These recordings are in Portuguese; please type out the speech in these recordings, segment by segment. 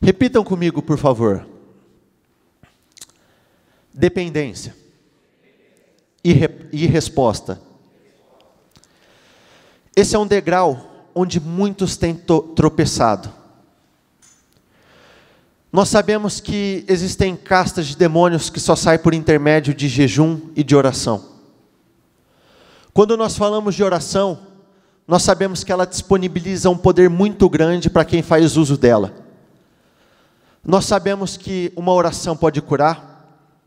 Repitam comigo, por favor. Dependência e resposta. Esse é um degrau onde muitos têm tropeçado. Nós sabemos que existem castas de demônios que só saem por intermédio de jejum e de oração. Quando nós falamos de oração, nós sabemos que ela disponibiliza um poder muito grande para quem faz uso dela. Nós sabemos que uma oração pode curar,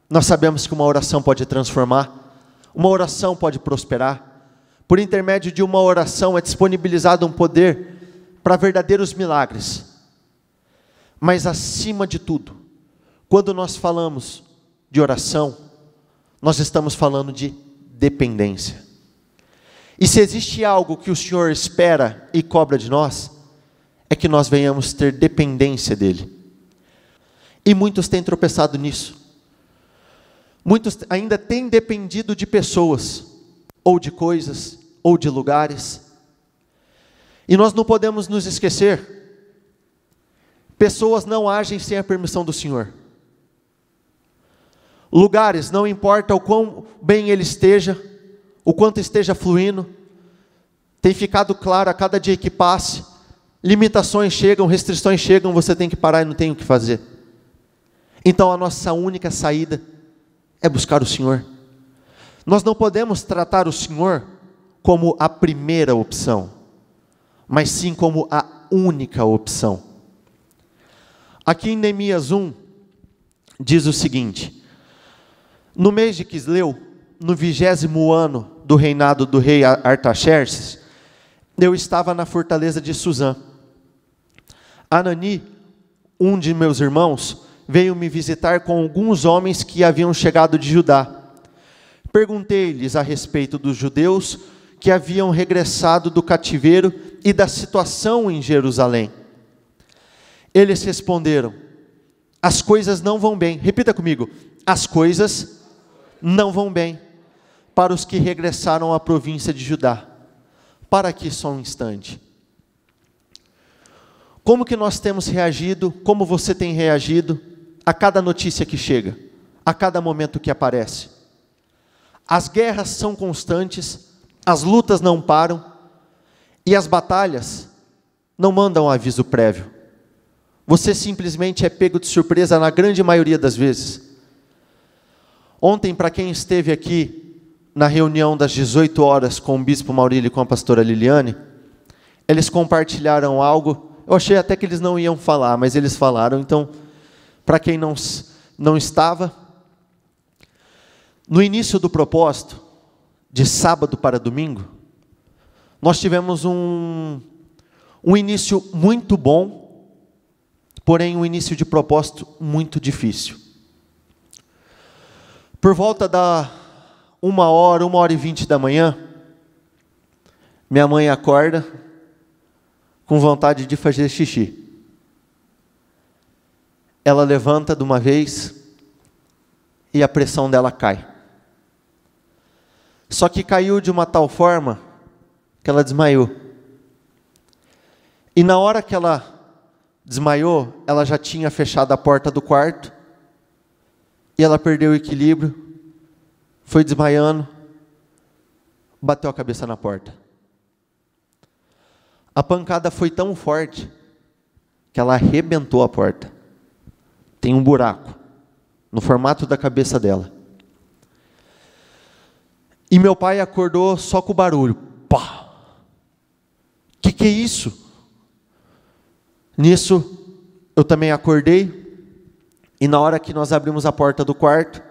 nós sabemos que uma oração pode transformar, uma oração pode prosperar. Por intermédio de uma oração é disponibilizado um poder para verdadeiros milagres. Mas acima de tudo, quando nós falamos de oração, nós estamos falando de dependência. E se existe algo que o Senhor espera e cobra de nós, é que nós venhamos ter dependência dEle. E muitos têm tropeçado nisso. Muitos ainda têm dependido de pessoas, ou de coisas, ou de lugares. E nós não podemos nos esquecer, pessoas não agem sem a permissão do Senhor. Lugares, não importa o quão bem ele esteja, o quanto esteja fluindo, tem ficado claro a cada dia que passe, limitações chegam, restrições chegam, você tem que parar e não tem o que fazer. Então a nossa única saída é buscar o Senhor. Nós não podemos tratar o Senhor como a primeira opção, mas sim como a única opção. Aqui em Neemias 1, diz o seguinte: no mês de Quisleu, no 20º ano do reinado do rei Artaxerxes, eu estava na fortaleza de Suzã. Anani, um de meus irmãos, veio me visitar com alguns homens que haviam chegado de Judá. Perguntei-lhes a respeito dos judeus que haviam regressado do cativeiro e da situação em Jerusalém. Eles responderam: as coisas não vão bem. Repita comigo: as coisas não vão bem para os que regressaram à província de Judá. Para aqui só um instante. Como que nós temos reagido, como você tem reagido a cada notícia que chega, a cada momento que aparece? As guerras são constantes, as lutas não param, e as batalhas não mandam aviso prévio. Você simplesmente é pego de surpresa na grande maioria das vezes. Ontem, para quem esteve aqui na reunião das 18 horas com o bispo Maurílio e com a pastora Liliane, eles compartilharam algo. Eu achei até que eles não iam falar, mas eles falaram. Então, para quem não estava, no início do propósito, de sábado para domingo, nós tivemos um início muito bom, porém um início de propósito muito difícil. Por volta da 1h20 da manhã, minha mãe acorda com vontade de fazer xixi. Ela levanta de uma vez e a pressão dela cai. Só que caiu de uma tal forma que ela desmaiou. E na hora que ela desmaiou, ela já tinha fechado a porta do quarto, e ela perdeu o equilíbrio, foi desmaiando, bateu a cabeça na porta. A pancada foi tão forte que ela arrebentou a porta. Tem um buraco no formato da cabeça dela. E meu pai acordou só com o barulho. Pá! Que é isso? Nisso, eu também acordei, e na hora que nós abrimos a porta do quarto,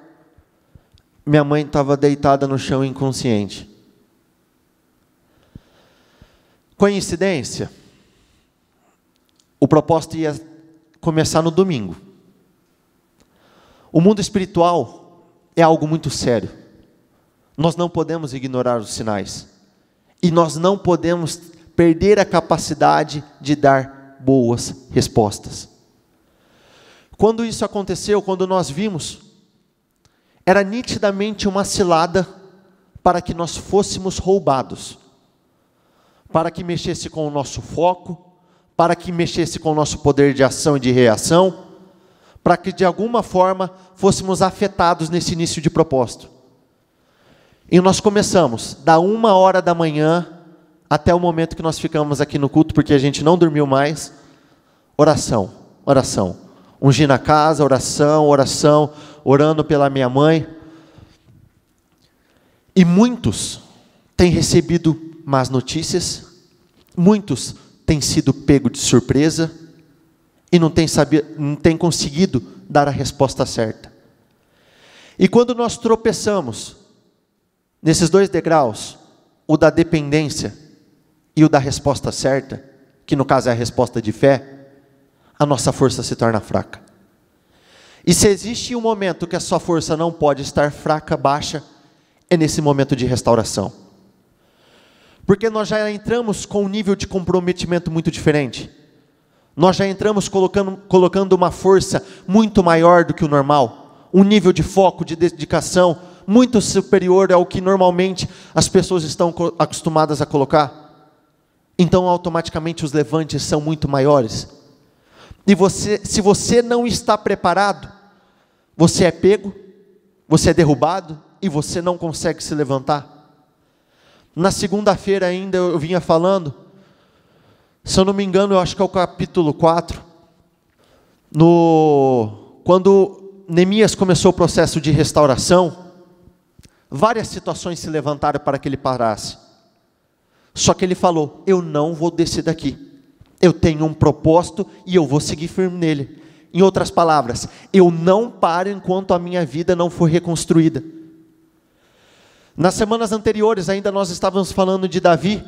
minha mãe estava deitada no chão inconsciente. Coincidência? O propósito ia começar no domingo. O mundo espiritual é algo muito sério. Nós não podemos ignorar os sinais. E nós não podemos perder a capacidade de dar boas respostas. Quando isso aconteceu, quando nós vimos, era nitidamente uma cilada para que nós fôssemos roubados, para que mexesse com o nosso foco, para que mexesse com o nosso poder de ação e de reação, para que de alguma forma fôssemos afetados nesse início de propósito. E nós começamos da 1h da manhã até o momento que nós ficamos aqui no culto, porque a gente não dormiu mais. Oração, oração. Ungindo a casa, oração, oração, orando pela minha mãe. E muitos têm recebido más notícias, muitos têm sido pego de surpresa e não têm conseguido dar a resposta certa. E quando nós tropeçamos nesses 2 degraus, o da dependência e o da resposta certa, que no caso é a resposta de fé, a nossa força se torna fraca. E se existe um momento que a sua força não pode estar fraca, baixa, é nesse momento de restauração. Porque nós já entramos com um nível de comprometimento muito diferente. Nós já entramos colocando uma força muito maior do que o normal. Um nível de foco, de dedicação, muito superior ao que normalmente as pessoas estão acostumadas a colocar. Então automaticamente os levantes são muito maiores. E se você não está preparado, você é pego, você é derrubado e você não consegue se levantar. Na segunda-feira ainda eu vinha falando, se eu não me engano, eu acho que é o capítulo 4, quando Neemias começou o processo de restauração, várias situações se levantaram para que ele parasse. Só que ele falou, eu não vou descer daqui. Eu tenho um propósito e eu vou seguir firme nele. Em outras palavras, eu não paro enquanto a minha vida não for reconstruída. Nas semanas anteriores ainda nós estávamos falando de Davi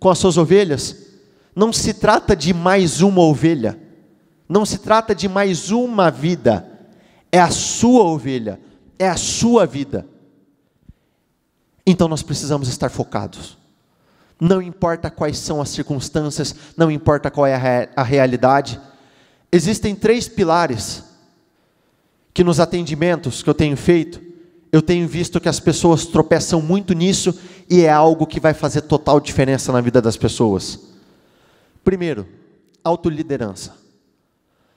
com as suas ovelhas. Não se trata de mais uma ovelha. Não se trata de mais uma vida. É a sua ovelha. É a sua vida. Então nós precisamos estar focados. Não importa quais são as circunstâncias, não importa qual é a realidade. Existem 3 pilares que nos atendimentos que eu tenho feito, eu tenho visto que as pessoas tropeçam muito nisso e é algo que vai fazer total diferença na vida das pessoas. Primeiro, autoliderança.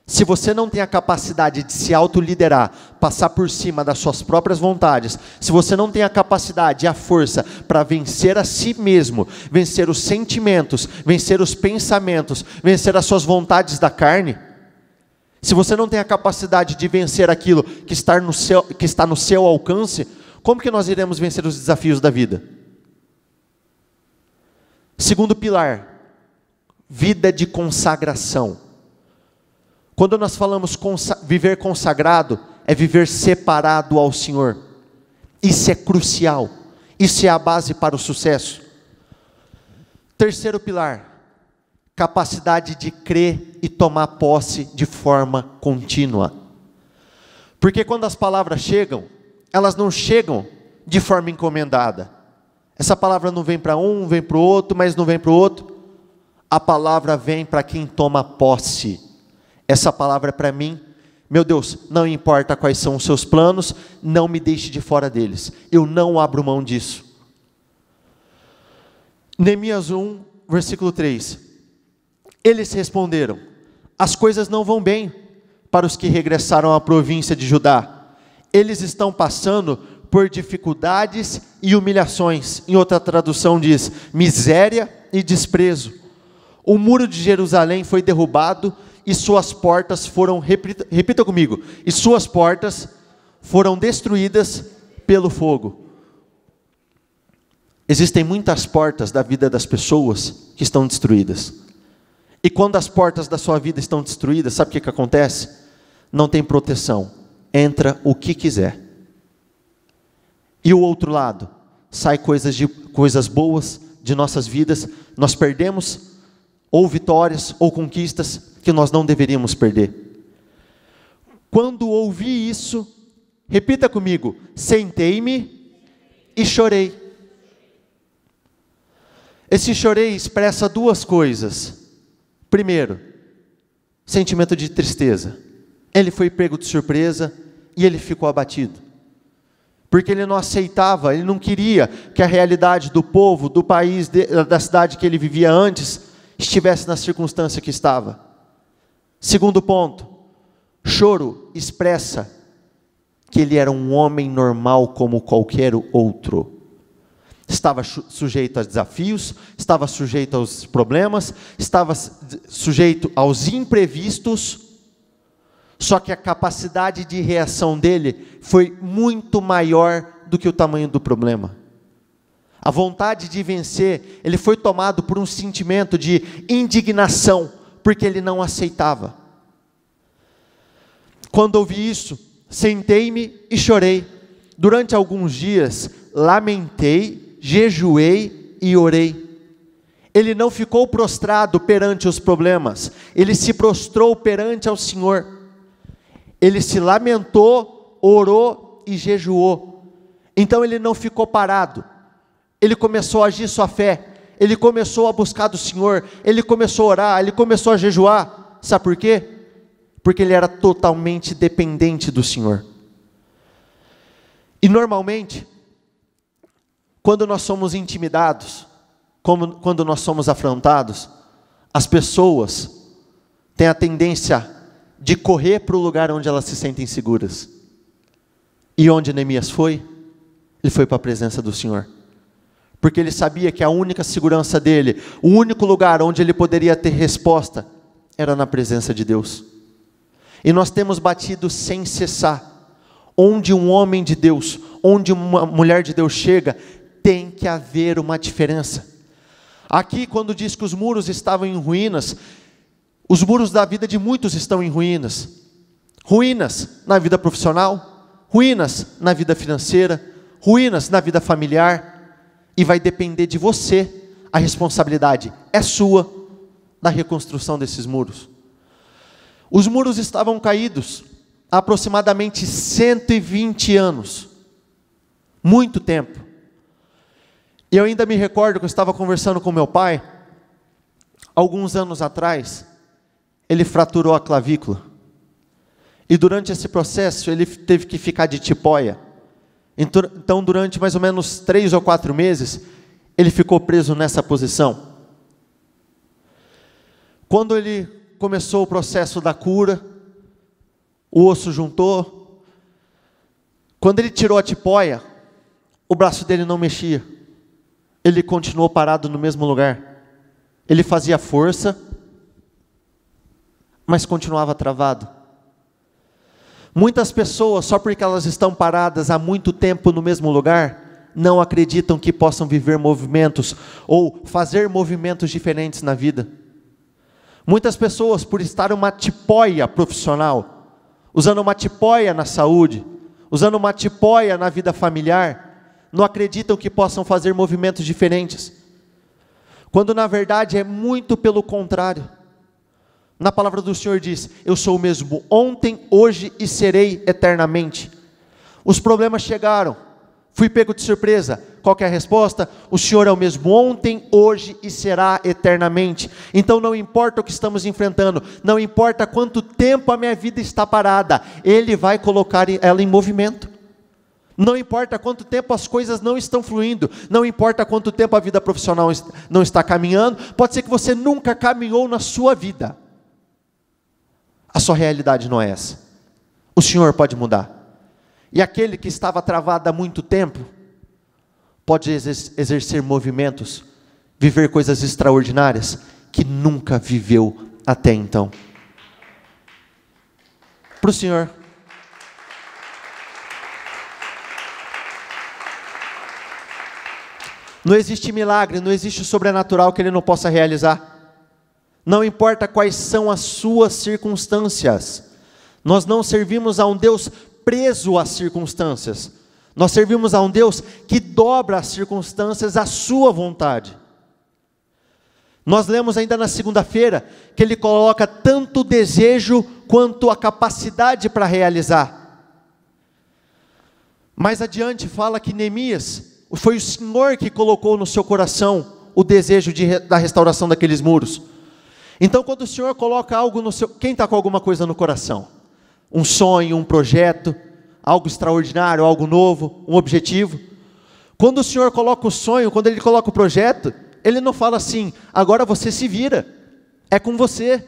Se você não tem a capacidade de se autoliderar, passar por cima das suas próprias vontades, se você não tem a capacidade e a força para vencer a si mesmo, vencer os sentimentos, vencer os pensamentos, vencer as suas vontades da carne, se você não tem a capacidade de vencer aquilo que está no seu alcance, como que nós iremos vencer os desafios da vida? Segundo pilar, vida de consagração. Quando nós falamos viver consagrado, é viver separado ao Senhor. Isso é crucial. Isso é a base para o sucesso. Terceiro pilar, capacidade de crer e tomar posse de forma contínua. Porque quando as palavras chegam, elas não chegam de forma encomendada. Essa palavra não vem para um, vem para o outro, mas não vem para o outro. A palavra vem para quem toma posse. Essa palavra é para mim. Meu Deus, não importa quais são os seus planos, não me deixe de fora deles. Eu não abro mão disso. Neemias 1, versículo 3. Eles responderam, as coisas não vão bem para os que regressaram à província de Judá. Eles estão passando por dificuldades e humilhações. Em outra tradução diz, miséria e desprezo. O muro de Jerusalém foi derrubado e suas portas foram, repita comigo, e suas portas foram destruídas pelo fogo. Existem muitas portas da vida das pessoas que estão destruídas. E quando as portas da sua vida estão destruídas, sabe o que acontece? Não tem proteção. Entra o que quiser. E o outro lado, sai coisas boas de nossas vidas, nós perdemos ou vitórias ou conquistas que nós não deveríamos perder. Quando ouvi isso, repita comigo, sentei-me e chorei. Esse chorei expressa 2 coisas. Primeiro, sentimento de tristeza. Ele foi pego de surpresa e ele ficou abatido. Porque ele não aceitava, ele não queria que a realidade do povo, do país, da cidade que ele vivia antes, estivesse na circunstância que estava. Segundo ponto, choro expressa que ele era um homem normal como qualquer outro. Estava sujeito a desafios, estava sujeito aos problemas, estava sujeito aos imprevistos, só que a capacidade de reação dele foi muito maior do que o tamanho do problema. A vontade de vencer, ele foi tomado por um sentimento de indignação, porque ele não aceitava. Quando ouvi isso, sentei-me e chorei. Durante alguns dias, lamentei, jejuei e orei. Ele não ficou prostrado perante os problemas, ele se prostrou perante ao Senhor. Ele se lamentou, orou e jejuou. Então ele não ficou parado. Ele começou a agir sua fé, ele começou a buscar do Senhor, ele começou a orar, ele começou a jejuar. Sabe por quê? Porque ele era totalmente dependente do Senhor. E normalmente, quando nós somos intimidados, quando nós somos afrontados, as pessoas têm a tendência de correr para o lugar onde elas se sentem seguras. E onde Neemias foi? Ele foi para a presença do Senhor. Porque ele sabia que a única segurança dele, o único lugar onde ele poderia ter resposta, era na presença de Deus. E nós temos batido sem cessar, onde um homem de Deus, onde uma mulher de Deus chega, tem que haver uma diferença. Aqui, quando diz que os muros estavam em ruínas, os muros da vida de muitos estão em ruínas. Ruínas na vida profissional, ruínas na vida financeira, ruínas na vida familiar. E vai depender de você, a responsabilidade é sua, na reconstrução desses muros. Os muros estavam caídos há aproximadamente 120 anos. Muito tempo. E eu ainda me recordo que eu estava conversando com meu pai, alguns anos atrás, ele fraturou a clavícula. E durante esse processo, ele teve que ficar de tipóia. Então, durante mais ou menos 3 ou 4 meses, ele ficou preso nessa posição. Quando ele começou o processo da cura, o osso juntou. Quando ele tirou a tipóia, o braço dele não mexia. Ele continuou parado no mesmo lugar. Ele fazia força, mas continuava travado. Muitas pessoas, só porque elas estão paradas há muito tempo no mesmo lugar, não acreditam que possam viver movimentos ou fazer movimentos diferentes na vida. Muitas pessoas, por estar uma tipóia profissional, usando uma tipóia na saúde, usando uma tipóia na vida familiar, não acreditam que possam fazer movimentos diferentes. Quando na verdade é muito pelo contrário. Na palavra do Senhor diz, eu sou o mesmo ontem, hoje e serei eternamente. Os problemas chegaram, fui pego de surpresa. Qual que é a resposta? O Senhor é o mesmo ontem, hoje e será eternamente. Então não importa o que estamos enfrentando, não importa quanto tempo a minha vida está parada, Ele vai colocar ela em movimento. Não importa quanto tempo as coisas não estão fluindo, não importa quanto tempo a vida profissional não está caminhando, pode ser que você nunca caminhou na sua vida. A sua realidade não é essa. O Senhor pode mudar. E aquele que estava travado há muito tempo, pode exercer movimentos, viver coisas extraordinárias, que nunca viveu até então. Para o Senhor. Não existe milagre, não existe sobrenatural que Ele não possa realizar. Não importa quais são as suas circunstâncias. Nós não servimos a um Deus preso às circunstâncias. Nós servimos a um Deus que dobra as circunstâncias à sua vontade. Nós lemos ainda na segunda-feira que Ele coloca tanto o desejo quanto a capacidade para realizar. Mais adiante fala que Neemias, foi o Senhor que colocou no seu coração o desejo da restauração daqueles muros. Então quando o Senhor coloca algo no seu... Quem está com alguma coisa no coração? Um sonho, um projeto, algo extraordinário, algo novo, um objetivo. Quando o Senhor coloca o sonho, quando Ele coloca o projeto, Ele não fala assim, agora você se vira, é com você.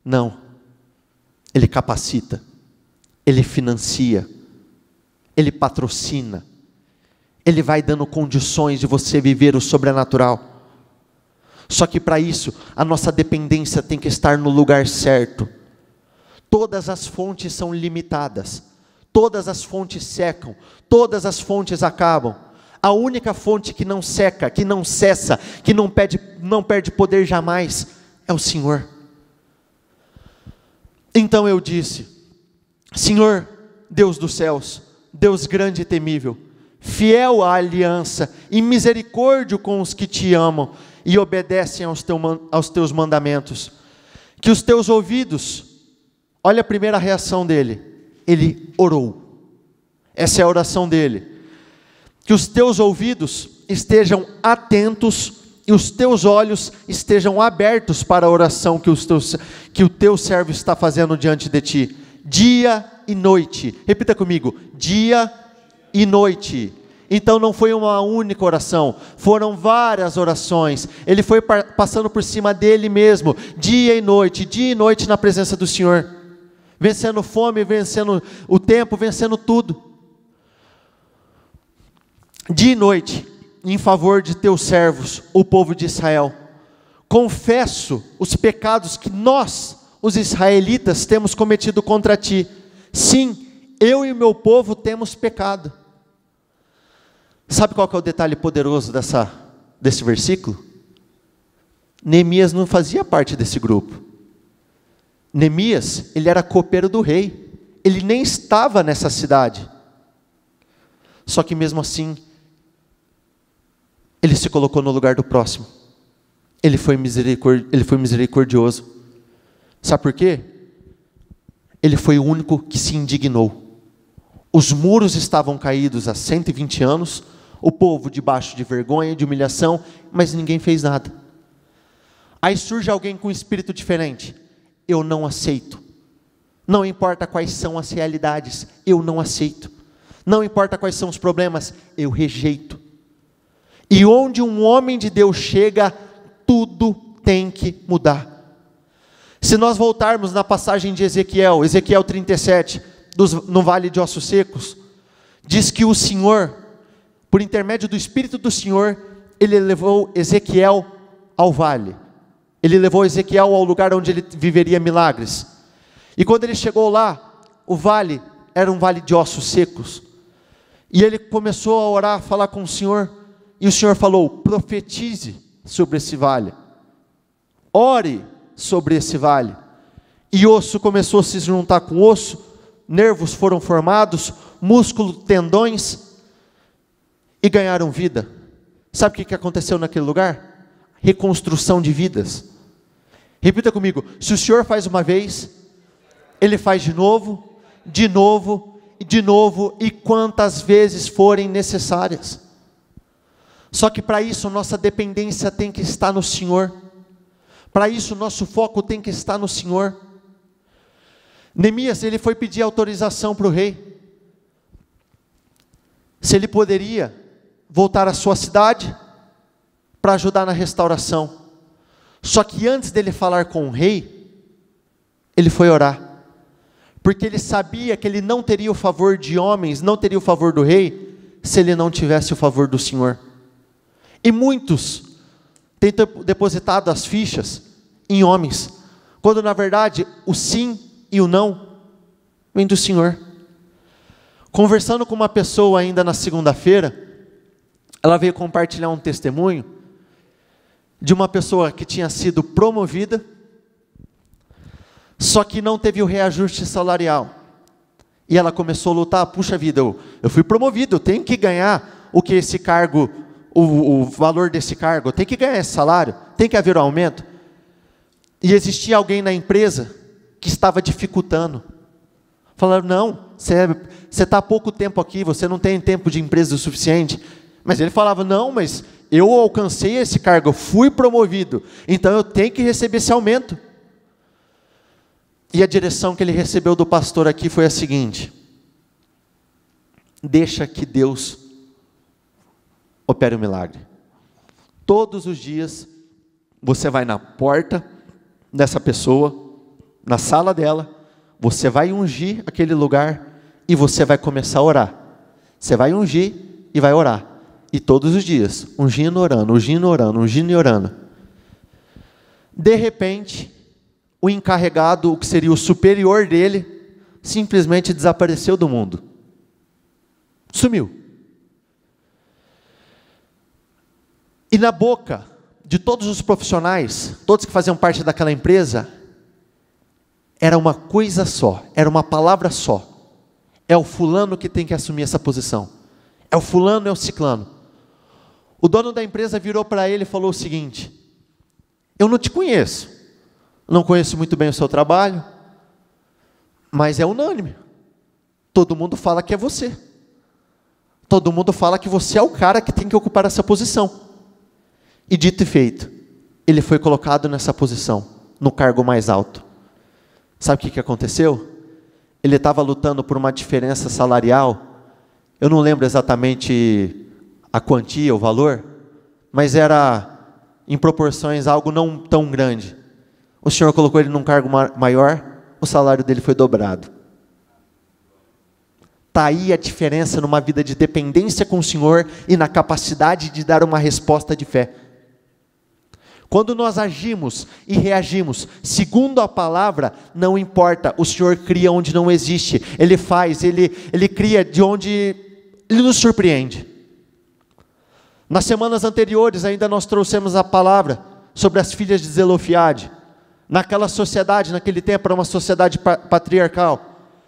Não. Ele capacita, Ele financia, Ele patrocina, Ele vai dando condições de você viver o sobrenatural. Só que para isso, a nossa dependência tem que estar no lugar certo. Todas as fontes são limitadas, todas as fontes secam, todas as fontes acabam. A única fonte que não seca, que não cessa, que não perde poder jamais, é o Senhor. Então eu disse, Senhor, Deus dos céus, Deus grande e temível, fiel à aliança e misericórdia com os que te amam e obedecem aos teus mandamentos, que os teus ouvidos, olha a primeira reação dele, ele orou, essa é a oração dele, que os teus ouvidos estejam atentos e os teus olhos estejam abertos para a oração que o teu servo está fazendo diante de ti, dia e noite. Repita comigo, dia e noite. Então não foi uma única oração, foram várias orações. Ele foi passando por cima dele mesmo, dia e noite na presença do Senhor, vencendo fome, vencendo o tempo, vencendo tudo. Dia e noite, em favor de teus servos, o povo de Israel. Confesso os pecados que nós, os israelitas, temos cometido contra ti. Sim, eu e o meu povo temos pecado. Sabe qual que é o detalhe poderoso desse versículo? Neemias não fazia parte desse grupo. Neemias, ele era copeiro do rei. Ele nem estava nessa cidade. Só que mesmo assim, ele se colocou no lugar do próximo. Ele foi misericordioso. Sabe por quê? Ele foi o único que se indignou. Os muros estavam caídos há 120 anos, o povo debaixo de vergonha, de humilhação, mas ninguém fez nada. Aí surge alguém com um espírito diferente. Eu não aceito. Não importa quais são as realidades, eu não aceito. Não importa quais são os problemas, eu rejeito. E onde um homem de Deus chega, tudo tem que mudar. Se nós voltarmos na passagem de Ezequiel 37, no vale de ossos secos, diz que o Senhor, por intermédio do Espírito do Senhor, ele levou Ezequiel ao vale. Ele levou Ezequiel ao lugar onde ele viveria milagres. E quando ele chegou lá, o vale era um vale de ossos secos. E ele começou a orar, a falar com o Senhor. E o Senhor falou, profetize sobre esse vale. Ore sobre esse vale. E osso começou a se juntar com osso, nervos foram formados, músculo, tendões, e ganharam vida. Sabe o que aconteceu naquele lugar? Reconstrução de vidas. Repita comigo, se o Senhor faz uma vez, Ele faz de novo, de novo, e de novo, e quantas vezes forem necessárias. Só que para isso nossa dependência tem que estar no Senhor. Para isso nosso foco tem que estar no Senhor. Neemias, ele foi pedir autorização para o rei. Se ele poderia voltar à sua cidade para ajudar na restauração. Só que antes dele falar com o rei, ele foi orar. Porque ele sabia que ele não teria o favor de homens, não teria o favor do rei, se ele não tivesse o favor do Senhor. E muitos têm depositado as fichas em homens, quando na verdade o sim e o não vem do Senhor. Conversando com uma pessoa ainda na segunda-feira, ela veio compartilhar um testemunho de uma pessoa que tinha sido promovida, só que não teve o reajuste salarial. E ela começou a lutar, puxa vida, eu fui promovido, eu tenho que ganhar o que esse cargo, o valor desse cargo, eu tenho que ganhar esse salário, tem que haver um aumento. E existia alguém na empresa que estava dificultando. Falaram, não, você está há pouco tempo aqui, você não tem tempo de empresa o suficiente. Mas ele falava, não, mas eu alcancei esse cargo, eu fui promovido, então eu tenho que receber esse aumento. E a direção que ele recebeu do pastor aqui foi a seguinte: deixa que Deus opere o milagre. todos os dias, você vai na porta dessa pessoa, na sala dela, você vai ungir aquele lugar e você vai começar a orar. Você vai ungir e vai orar. E todos os dias, ungindo, orando, ungindo, orando, ungindo e orando. De repente, o encarregado, o que seria o superior dele, simplesmente desapareceu do mundo. Sumiu. E na boca de todos os profissionais, todos que faziam parte daquela empresa, era uma coisa só, era uma palavra só. É o fulano que tem que assumir essa posição. É o fulano, é o ciclano. O dono da empresa virou para ele e falou o seguinte: eu não te conheço, não conheço muito bem o seu trabalho, mas é unânime. Todo mundo fala que é você. Todo mundo fala que você é o cara que tem que ocupar essa posição. E dito e feito, ele foi colocado nessa posição, no cargo mais alto. Sabe o que aconteceu? Ele estava lutando por uma diferença salarial. Eu não lembro exatamente a quantia, o valor, mas era em proporções algo não tão grande. O Senhor colocou ele num cargo maior, o salário dele foi dobrado. Está aí a diferença numa vida de dependência com o Senhor e na capacidade de dar uma resposta de fé. Quando nós agimos e reagimos segundo a palavra, não importa, o Senhor cria onde não existe, Ele faz, Ele cria de onde Ele nos surpreende. Nas semanas anteriores ainda nós trouxemos a palavra sobre as filhas de Zelofiade. Naquela sociedade, naquele tempo, era uma sociedade patriarcal.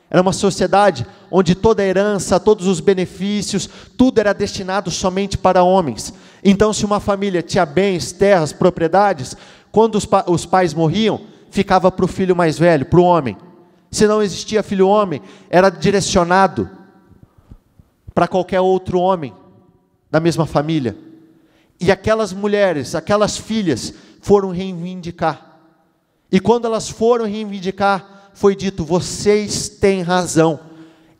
Era uma sociedade onde toda a herança, todos os benefícios, tudo era destinado somente para homens. Então, se uma família tinha bens, terras, propriedades, quando os pais morriam, ficava para o filho mais velho, para o homem. Se não existia filho homem, era direcionado para qualquer outro homem da mesma família. E aquelas mulheres, aquelas filhas, foram reivindicar. E quando elas foram reivindicar, foi dito: vocês têm razão.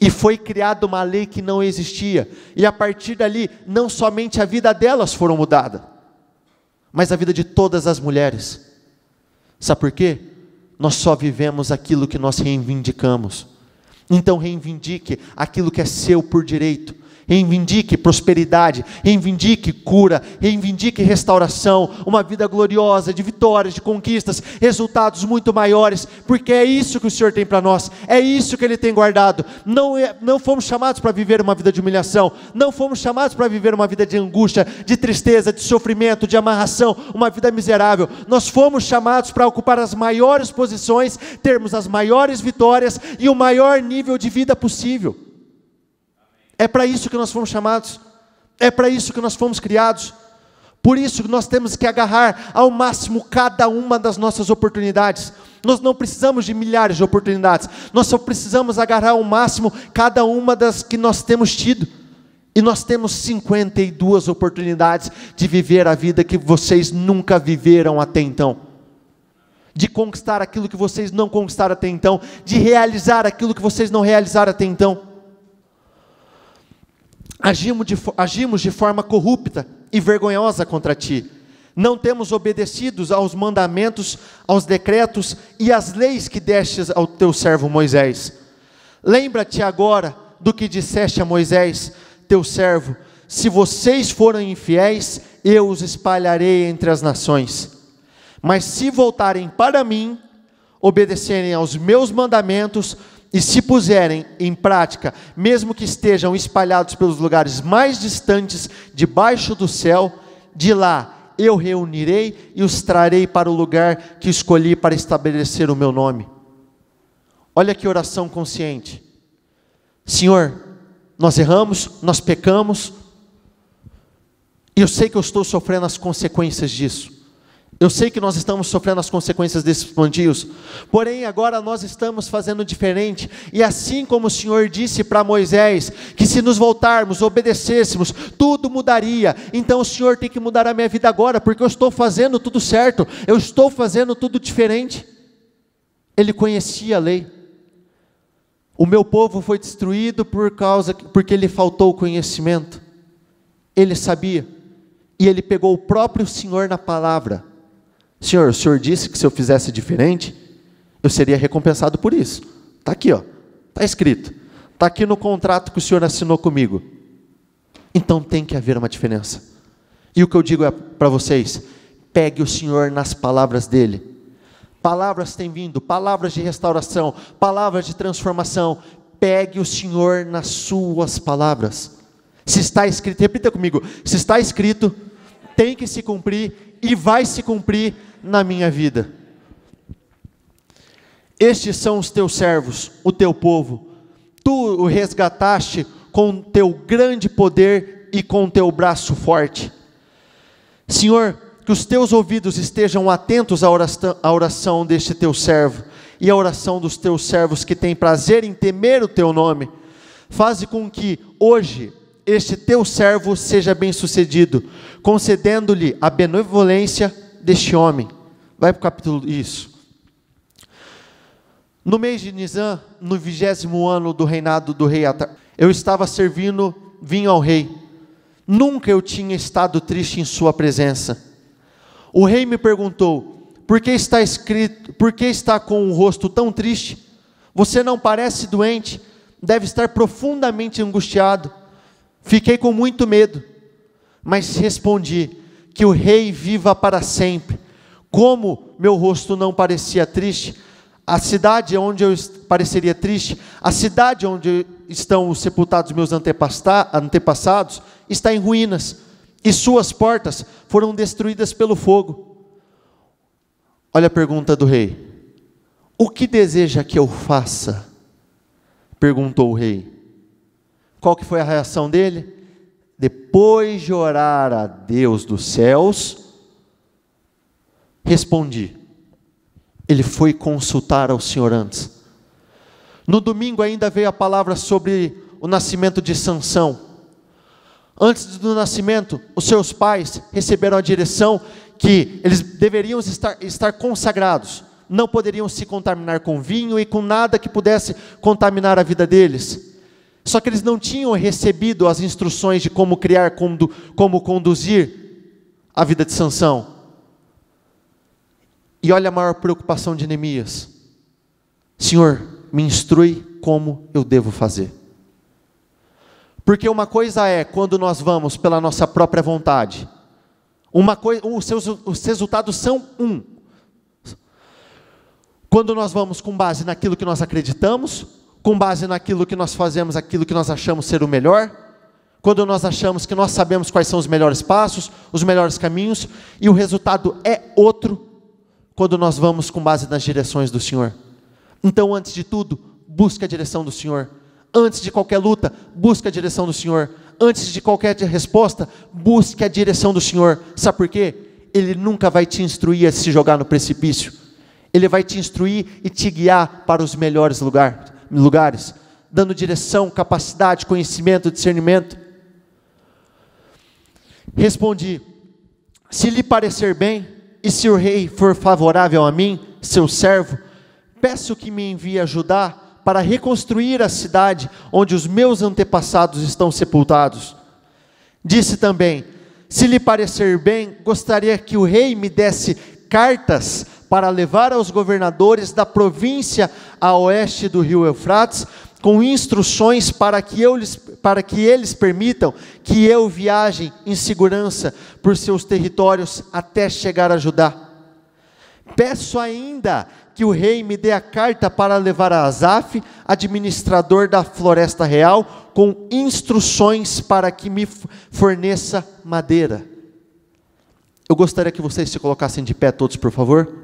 E foi criada uma lei que não existia. E a partir dali, não somente a vida delas foram mudada, mas a vida de todas as mulheres. Sabe por quê? Nós só vivemos aquilo que nós reivindicamos. Então reivindique aquilo que é seu por direito. Reivindique prosperidade, reivindique cura, reivindique restauração, uma vida gloriosa, de vitórias, de conquistas, resultados muito maiores, porque é isso que o Senhor tem para nós, é isso que Ele tem guardado. Não fomos chamados para viver uma vida de humilhação, não fomos chamados para viver uma vida de angústia, de tristeza, de sofrimento, de amarração, uma vida miserável. Nós fomos chamados para ocupar as maiores posições, termos as maiores vitórias e o maior nível de vida possível. É para isso que nós fomos chamados, é para isso que nós fomos criados. Por isso que nós temos que agarrar ao máximo cada uma das nossas oportunidades. Nós não precisamos de milhares de oportunidades, nós só precisamos agarrar ao máximo cada uma das que nós temos tido. E nós temos 52 oportunidades de viver a vida que vocês nunca viveram até então. De conquistar aquilo que vocês não conquistaram até então, de realizar aquilo que vocês não realizaram até então. Agimos de forma corrupta e vergonhosa contra ti. Não temos obedecido aos mandamentos, aos decretos e às leis que destes ao teu servo Moisés. Lembra-te agora do que disseste a Moisés, teu servo: se vocês forem infiéis, eu os espalharei entre as nações. Mas se voltarem para mim, obedecerem aos meus mandamentos, e se puserem em prática, mesmo que estejam espalhados pelos lugares mais distantes debaixo do céu, de lá eu reunirei e os trarei para o lugar que escolhi para estabelecer o meu nome. Olha que oração consciente. Senhor, nós erramos, nós pecamos, e eu sei que eu estou sofrendo as consequências disso. Eu sei que nós estamos sofrendo as consequências desses plantios, porém agora nós estamos fazendo diferente, e assim como o Senhor disse para Moisés, que se nos voltarmos, obedecêssemos, tudo mudaria. Então o Senhor tem que mudar a minha vida agora, porque eu estou fazendo tudo certo, eu estou fazendo tudo diferente. Ele conhecia a lei. O meu povo foi destruído porque lhe faltou conhecimento. Ele sabia. E ele pegou o próprio Senhor na palavra. Senhor, o Senhor disse que se eu fizesse diferente, eu seria recompensado por isso. Está aqui, ó, está escrito. Está aqui no contrato que o Senhor assinou comigo. Então tem que haver uma diferença. E o que eu digo para vocês, pegue o Senhor nas palavras dele. Palavras têm vindo, palavras de restauração, palavras de transformação. Pegue o Senhor nas suas palavras. Se está escrito, repita comigo, se está escrito, tem que se cumprir e vai se cumprir na minha vida. Estes são os teus servos, o teu povo. Tu o resgataste com teu grande poder e com teu braço forte. Senhor, que os teus ouvidos estejam atentos à oração deste teu servo e à oração dos teus servos que têm prazer em temer o teu nome. Faze com que hoje este teu servo seja bem-sucedido, concedendo-lhe a benevolência deste homem. Vai para o capítulo, isso. No mês de Nisan, no 20º ano do reinado do rei Atar, eu estava servindo vinho ao rei. Nunca eu tinha estado triste em sua presença. O rei me perguntou, por que está com o rosto tão triste? Você não parece doente, deve estar profundamente angustiado. Fiquei com muito medo, mas respondi, que o rei viva para sempre. Como meu rosto não parecia triste, a cidade onde eu pareceria triste, a cidade onde estão sepultados meus antepassados, está em ruínas, e suas portas foram destruídas pelo fogo. Olha a pergunta do rei. O que deseja que eu faça? Perguntou o rei. Qual que foi a reação dele? Depois de orar a Deus dos céus, respondi. Ele foi consultar ao Senhor antes. No domingo ainda veio a palavra sobre o nascimento de Sansão. Antes do nascimento, os seus pais receberam a direção que eles deveriam estar consagrados. Não poderiam se contaminar com vinho e com nada que pudesse contaminar a vida deles. Só que eles não tinham recebido as instruções de como criar, como conduzir a vida de Sansão. E olha a maior preocupação de Neemias. Senhor, me instrui como eu devo fazer. Porque uma coisa é quando nós vamos pela nossa própria vontade. Os resultados são Quando nós vamos com base naquilo que nós acreditamos, com base naquilo que nós fazemos, aquilo que nós achamos ser o melhor, quando nós achamos que nós sabemos quais são os melhores passos, os melhores caminhos, e o resultado é outro, quando nós vamos com base nas direções do Senhor. Então, antes de tudo, busque a direção do Senhor. Antes de qualquer luta, busque a direção do Senhor. Antes de qualquer resposta, busque a direção do Senhor. Sabe por quê? Ele nunca vai te instruir a se jogar no precipício. Ele vai te instruir e te guiar para os melhores lugares, dando direção, capacidade, conhecimento, discernimento. Respondi, se lhe parecer bem, e se o rei for favorável a mim, seu servo, peço que me envie ajudar para reconstruir a cidade onde os meus antepassados estão sepultados. Disse também, se lhe parecer bem, gostaria que o rei me desse cartas para levar aos governadores da província a oeste do rio Eufrates, com instruções para que eles permitam que eu viaje em segurança por seus territórios até chegar a Judá. Peço ainda que o rei me dê a carta para levar a Asaf, administrador da floresta real, com instruções para que me forneça madeira. Eu gostaria que vocês se colocassem de pé todos, por favor.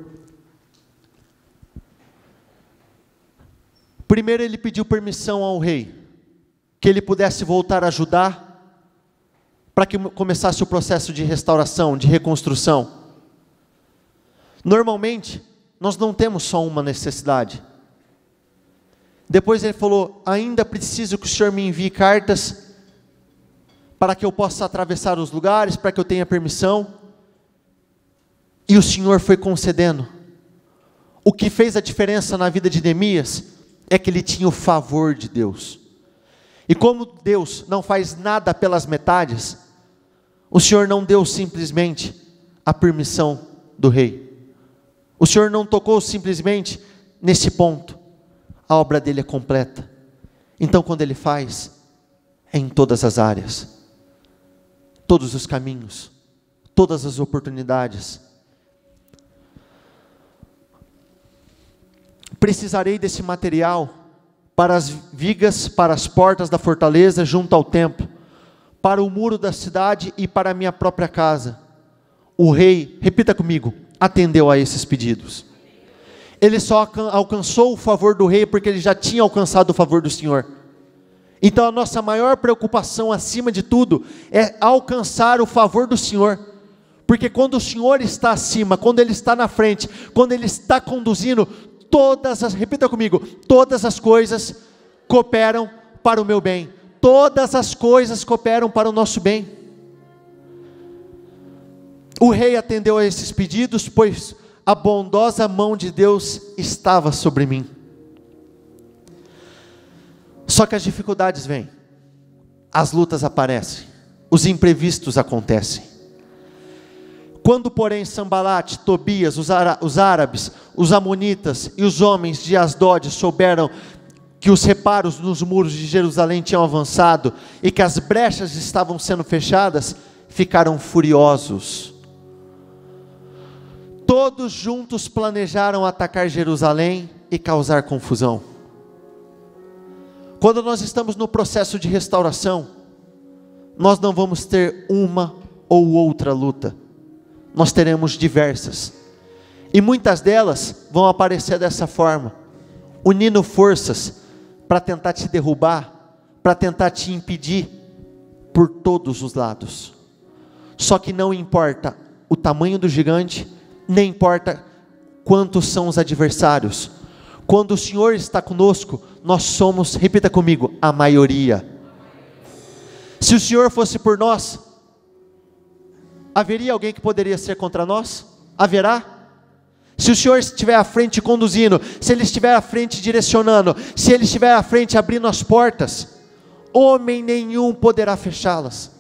Primeiro ele pediu permissão ao rei, que ele pudesse voltar a Judá, para que começasse o processo de restauração, de reconstrução. Normalmente, nós não temos só uma necessidade. Depois ele falou, ainda preciso que o Senhor me envie cartas, para que eu possa atravessar os lugares, para que eu tenha permissão. E o Senhor foi concedendo. O que fez a diferença na vida de Neemias, é que ele tinha o favor de Deus. E como Deus não faz nada pelas metades, O Senhor não deu simplesmente a permissão do rei. O Senhor não tocou simplesmente nesse ponto. A obra dele é completa. Então quando ele faz, é em todas as áreas, todos os caminhos, todas as oportunidades. Precisarei desse material para as vigas, para as portas da fortaleza junto ao templo, para o muro da cidade e para a minha própria casa. O rei, repita comigo, atendeu a esses pedidos. Ele só alcançou o favor do rei porque ele já tinha alcançado o favor do Senhor. Então a nossa maior preocupação acima de tudo é alcançar o favor do Senhor. Porque quando o Senhor está acima, quando Ele está na frente, quando Ele está conduzindo, repita comigo, todas as coisas cooperam para o meu bem. Todas as coisas cooperam para o nosso bem. O rei atendeu a esses pedidos, pois a bondosa mão de Deus estava sobre mim. Só que as dificuldades vêm, as lutas aparecem, os imprevistos acontecem. Quando porém Sambalate, Tobias, os árabes, os amonitas e os homens de Asdod souberam que os reparos nos muros de Jerusalém tinham avançado e que as brechas estavam sendo fechadas, ficaram furiosos. Todos juntos planejaram atacar Jerusalém e causar confusão. Quando nós estamos no processo de restauração, nós não vamos ter uma ou outra luta, nós teremos diversas, e muitas delas vão aparecer dessa forma, unindo forças para tentar te derrubar, para tentar te impedir por todos os lados. Só que não importa o tamanho do gigante, nem importa quantos são os adversários, quando o Senhor está conosco, nós somos, repita comigo, a maioria. Se o Senhor fosse por nós, haveria alguém que poderia ser contra nós? Haverá? Se o Senhor estiver à frente conduzindo, se Ele estiver à frente direcionando, se Ele estiver à frente abrindo as portas, homem nenhum poderá fechá-las.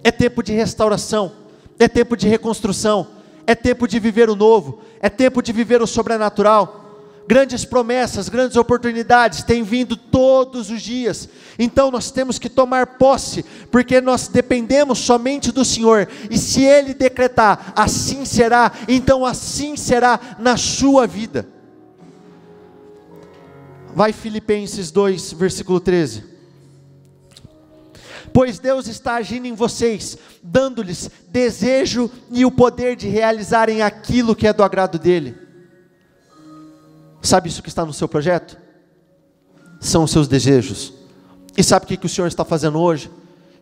É tempo de restauração, é tempo de reconstrução, é tempo de viver o novo, é tempo de viver o sobrenatural. Grandes promessas, grandes oportunidades têm vindo todos os dias. Então nós temos que tomar posse, porque nós dependemos somente do Senhor. E se Ele decretar, assim será, então assim será na sua vida. Vai Filipenses 2, versículo 13. Pois Deus está agindo em vocês, dando-lhes desejo e o poder de realizarem aquilo que é do agrado dEle. Sabe isso que está no seu projeto? São os seus desejos. E sabe o que o Senhor está fazendo hoje?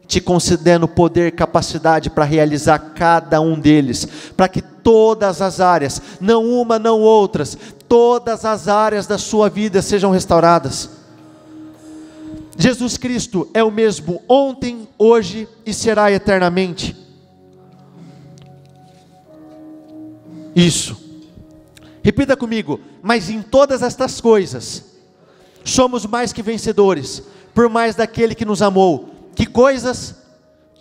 Te concedendo poder, capacidade para realizar cada um deles, para que todas as áreas, não uma, não outras, todas as áreas da sua vida sejam restauradas. Jesus Cristo é o mesmo ontem, hoje e será eternamente. Isso. Repita comigo, mas em todas estas coisas, somos mais que vencedores, por mais daquele que nos amou. Que coisas?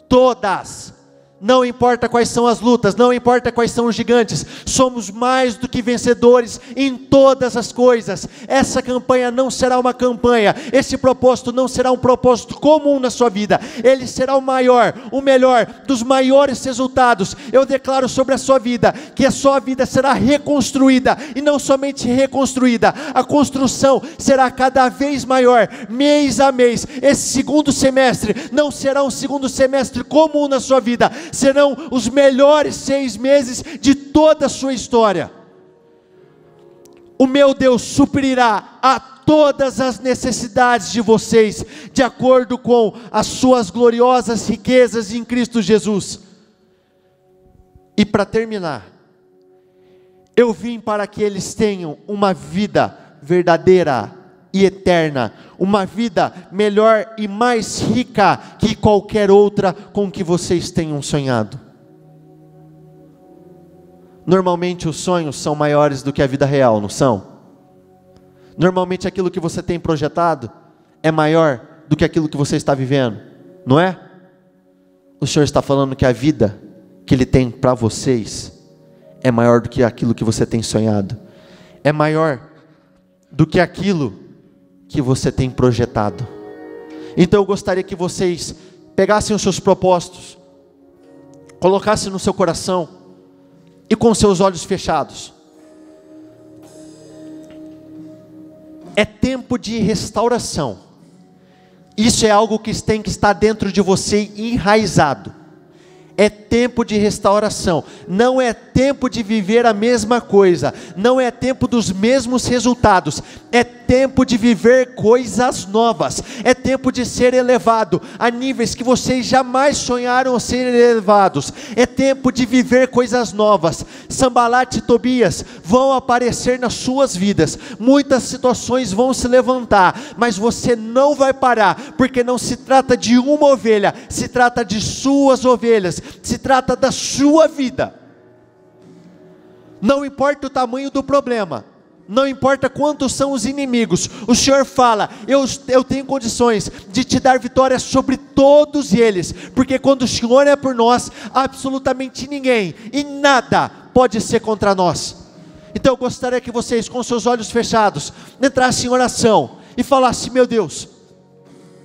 Todas. Não importa quais são as lutas, não importa quais são os gigantes, somos mais do que vencedores em todas as coisas. Essa campanha não será uma campanha, esse propósito não será um propósito comum na sua vida, ele será o maior, o melhor, dos maiores resultados. Eu declaro sobre a sua vida, que a sua vida será reconstruída, e não somente reconstruída, a construção será cada vez maior, mês a mês. Esse segundo semestre não será um segundo semestre comum na sua vida, serão os melhores 6 meses de toda a sua história. O meu Deus suprirá a todas as necessidades de vocês, de acordo com as suas gloriosas riquezas em Cristo Jesus. E para terminar, eu vim para que eles tenham uma vida verdadeira e eterna, uma vida melhor e mais rica que qualquer outra com que vocês tenham sonhado. Normalmente os sonhos são maiores do que a vida real, não são? Normalmente aquilo que você tem projetado é maior do que aquilo que você está vivendo, não é? o Senhor está falando que a vida que Ele tem para vocês é maior do que aquilo que você tem sonhado, é maior do que aquilo que você tem projetado. Então eu gostaria que vocês pegassem os seus propósitos, colocassem no seu coração e com seus olhos fechados. É tempo de restauração. Isso é algo que tem que estar dentro de você enraizado. É tempo de restauração, não é tempo de viver a mesma coisa, não é tempo dos mesmos resultados, é tempo de viver coisas novas, é tempo de ser elevado a níveis que vocês jamais sonharam ser elevados, é tempo de viver coisas novas. Sambalat e Tobias vão aparecer nas suas vidas, muitas situações vão se levantar, mas você não vai parar, porque não se trata de uma ovelha, se trata de suas ovelhas, se trata da sua vida. Não importa o tamanho do problema, não importa quantos são os inimigos, o Senhor fala, eu tenho condições de te dar vitória sobre todos eles, porque quando o Senhor é por nós, absolutamente ninguém e nada pode ser contra nós. Então eu gostaria que vocês, com seus olhos fechados, entrassem em oração e falassem: meu Deus,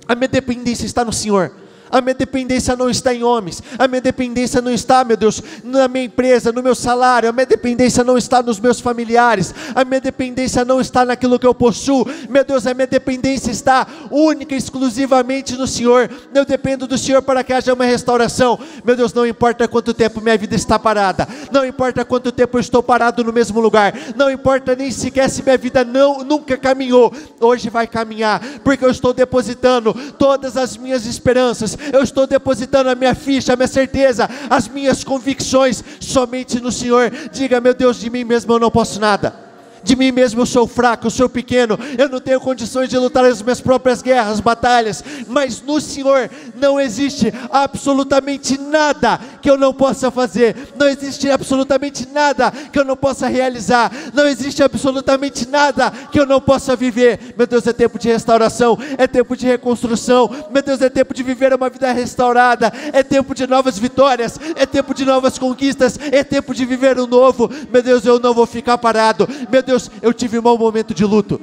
a minha dependência está no Senhor. A minha dependência não está em homens, a minha dependência não está, meu Deus, na minha empresa, no meu salário, a minha dependência não está nos meus familiares, a minha dependência não está naquilo que eu possuo, meu Deus, a minha dependência está única e exclusivamente no Senhor. Eu dependo do Senhor para que haja uma restauração. Meu Deus, não importa quanto tempo minha vida está parada, não importa quanto tempo eu estou parado no mesmo lugar, não importa nem sequer se minha vida nunca caminhou, hoje vai caminhar, porque eu estou depositando todas as minhas esperanças, eu estou depositando a minha ficha, a minha certeza, as minhas convicções somente no Senhor. Diga: meu Deus, de mim mesmo eu não posso nada, de mim mesmo eu sou fraco, eu sou pequeno, eu não tenho condições de lutar as minhas próprias guerras, batalhas, mas no Senhor não existe absolutamente nada que eu não possa fazer, não existe absolutamente nada que eu não possa realizar, não existe absolutamente nada que eu não possa viver. Meu Deus, é tempo de restauração, é tempo de reconstrução, meu Deus, é tempo de viver uma vida restaurada, é tempo de novas vitórias, é tempo de novas conquistas, é tempo de viver o novo. Meu Deus, eu não vou ficar parado. Meu Deus, eu tive meu momento de luto,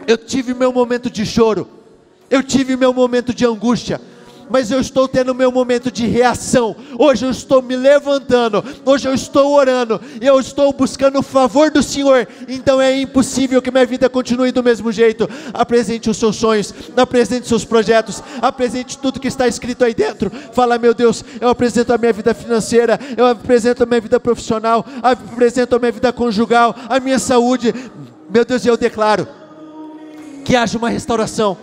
eu tive meu momento de choro, eu tive meu momento de angústia, mas eu estou tendo meu momento de reação. Hoje eu estou me levantando, hoje eu estou orando, eu estou buscando o favor do Senhor. Então é impossível que minha vida continue do mesmo jeito. Apresente os seus sonhos, apresente os seus projetos, apresente tudo que está escrito aí dentro. Fala: meu Deus, eu apresento a minha vida financeira, eu apresento a minha vida profissional, apresento a minha vida conjugal, a minha saúde. Meu Deus, eu declaro que haja uma restauração,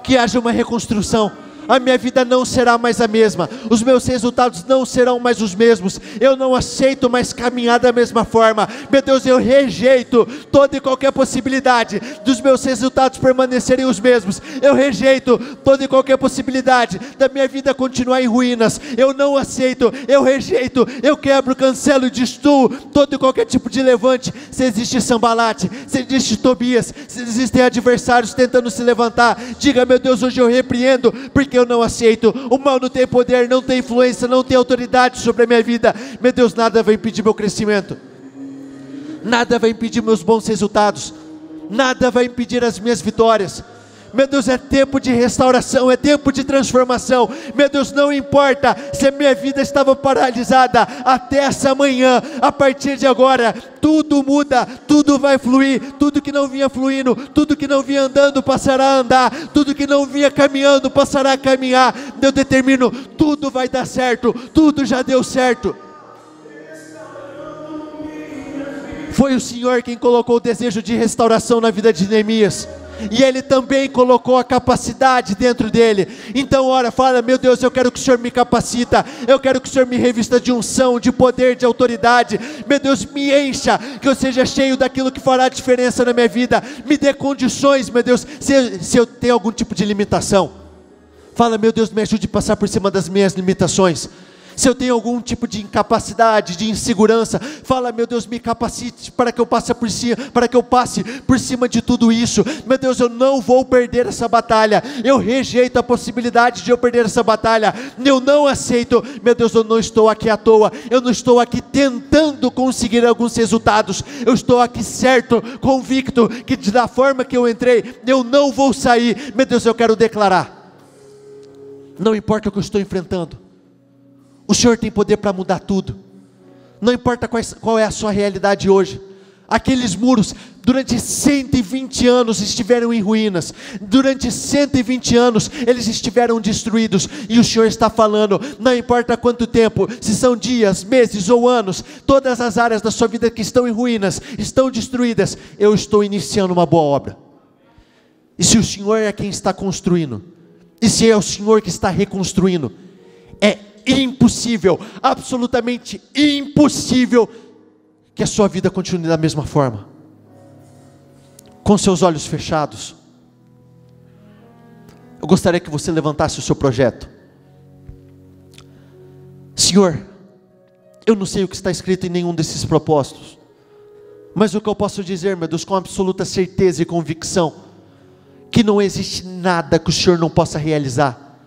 que haja uma reconstrução. A minha vida não será mais a mesma, os meus resultados não serão mais os mesmos, eu não aceito mais caminhar da mesma forma. Meu Deus, eu rejeito toda e qualquer possibilidade dos meus resultados permanecerem os mesmos, eu rejeito toda e qualquer possibilidade da minha vida continuar em ruínas, eu não aceito, eu rejeito, eu quebro, cancelo e destruo todo e qualquer tipo de levante. Se existe Sambalat, se existe Tobias, se existem adversários tentando se levantar, diga: meu Deus, hoje eu repreendo, porque eu não aceito. O mal não tem poder, não tem influência, não tem autoridade sobre a minha vida. Meu Deus, nada vai impedir meu crescimento, nada vai impedir meus bons resultados, nada vai impedir as minhas vitórias. Meu Deus, é tempo de restauração, é tempo de transformação. Meu Deus, não importa se a minha vida estava paralisada até essa manhã, a partir de agora tudo muda, tudo vai fluir, tudo que não vinha fluindo, tudo que não vinha andando passará a andar, tudo que não vinha caminhando passará a caminhar. Eu determino, tudo vai dar certo, tudo já deu certo. Foi o Senhor quem colocou o desejo de restauração na vida de Neemias, e Ele também colocou a capacidade dentro dele. Então ora, fala: meu Deus, eu quero que o Senhor me capacita, eu quero que o Senhor me revista de unção, de poder, de autoridade. Meu Deus, me encha, que eu seja cheio daquilo que fará diferença na minha vida. Me dê condições, meu Deus, se eu tenho algum tipo de limitação, fala: meu Deus, me ajude a passar por cima das minhas limitações. Se eu tenho algum tipo de incapacidade, de insegurança, fala, meu Deus, me capacite para que eu passe por cima de tudo isso. Meu Deus, eu não vou perder essa batalha. Eu rejeito a possibilidade de eu perder essa batalha. Eu não aceito. Meu Deus, eu não estou aqui à toa. Eu não estou aqui tentando conseguir alguns resultados. Eu estou aqui certo, convicto que da forma que eu entrei, eu não vou sair. Meu Deus, eu quero declarar. Não importa o que eu estou enfrentando, o Senhor tem poder para mudar tudo. Não importa qual é a sua realidade hoje. Aqueles muros durante 120 anos estiveram em ruínas. Durante 120 anos eles estiveram destruídos. E o Senhor está falando, não importa quanto tempo, se são dias, meses ou anos, todas as áreas da sua vida que estão em ruínas, estão destruídas, eu estou iniciando uma boa obra. E se o Senhor é quem está construindo, e se é o Senhor que está reconstruindo, é impossível, absolutamente impossível, que a sua vida continue da mesma forma. Com seus olhos fechados, eu gostaria que você levantasse o seu projeto. Senhor, eu não sei o que está escrito em nenhum desses propósitos, mas o que eu posso dizer, meu Deus, com absoluta certeza e convicção, que não existe nada que o Senhor não possa realizar.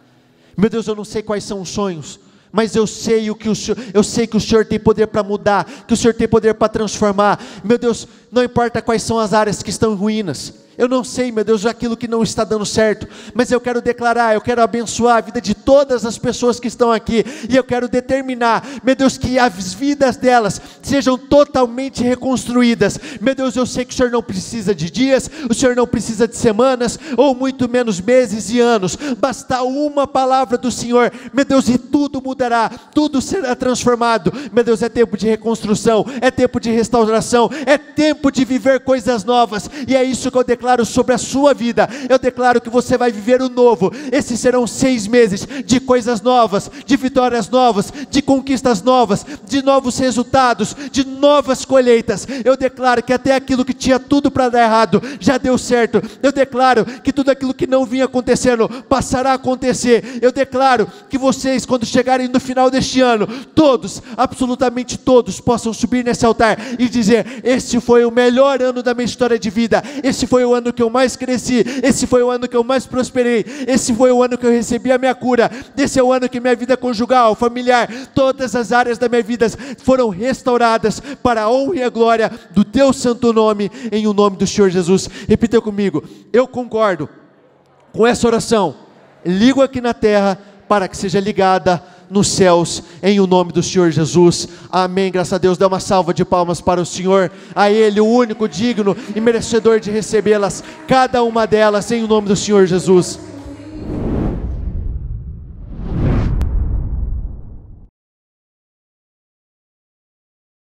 Meu Deus, eu não sei quais são os sonhos, mas eu sei que o Senhor tem poder para mudar, que o Senhor tem poder para transformar. Meu Deus, não importa quais são as áreas que estão em ruínas, eu não sei, meu Deus, aquilo que não está dando certo, mas eu quero declarar, eu quero abençoar a vida de todas as pessoas que estão aqui, e eu quero determinar, meu Deus, que as vidas delas sejam totalmente reconstruídas. Meu Deus, eu sei que o Senhor não precisa de dias, o Senhor não precisa de semanas, ou muito menos meses e anos, basta uma palavra do Senhor, meu Deus, e tudo mudará, tudo será transformado. Meu Deus, é tempo de reconstrução, é tempo de restauração, é tempo de viver coisas novas, e é isso que eu declaro sobre a sua vida. Eu declaro que você vai viver o novo. Esses serão 6 meses de coisas novas, de vitórias novas, de conquistas novas, de novos resultados, de novas colheitas. Eu declaro que até aquilo que tinha tudo para dar errado, já deu certo. Eu declaro que tudo aquilo que não vinha acontecendo, passará a acontecer. Eu declaro que vocês, quando chegarem no final deste ano, todos, absolutamente todos, possam subir nesse altar e dizer, esse foi o melhor ano da minha história de vida, esse foi o ano que eu mais cresci, esse foi o ano que eu mais prosperei, esse foi o ano que eu recebi a minha cura, esse é o ano que minha vida conjugal, familiar, todas as áreas da minha vida foram restauradas para a honra e a glória do teu santo nome, em o nome do Senhor Jesus. Repita comigo, eu concordo com essa oração, ligo aqui na terra para que seja ligada nos céus, em o nome do Senhor Jesus, amém. Graças a Deus, dê uma salva de palmas para o Senhor, a Ele, o único digno e merecedor de recebê-las, cada uma delas, em o nome do Senhor Jesus.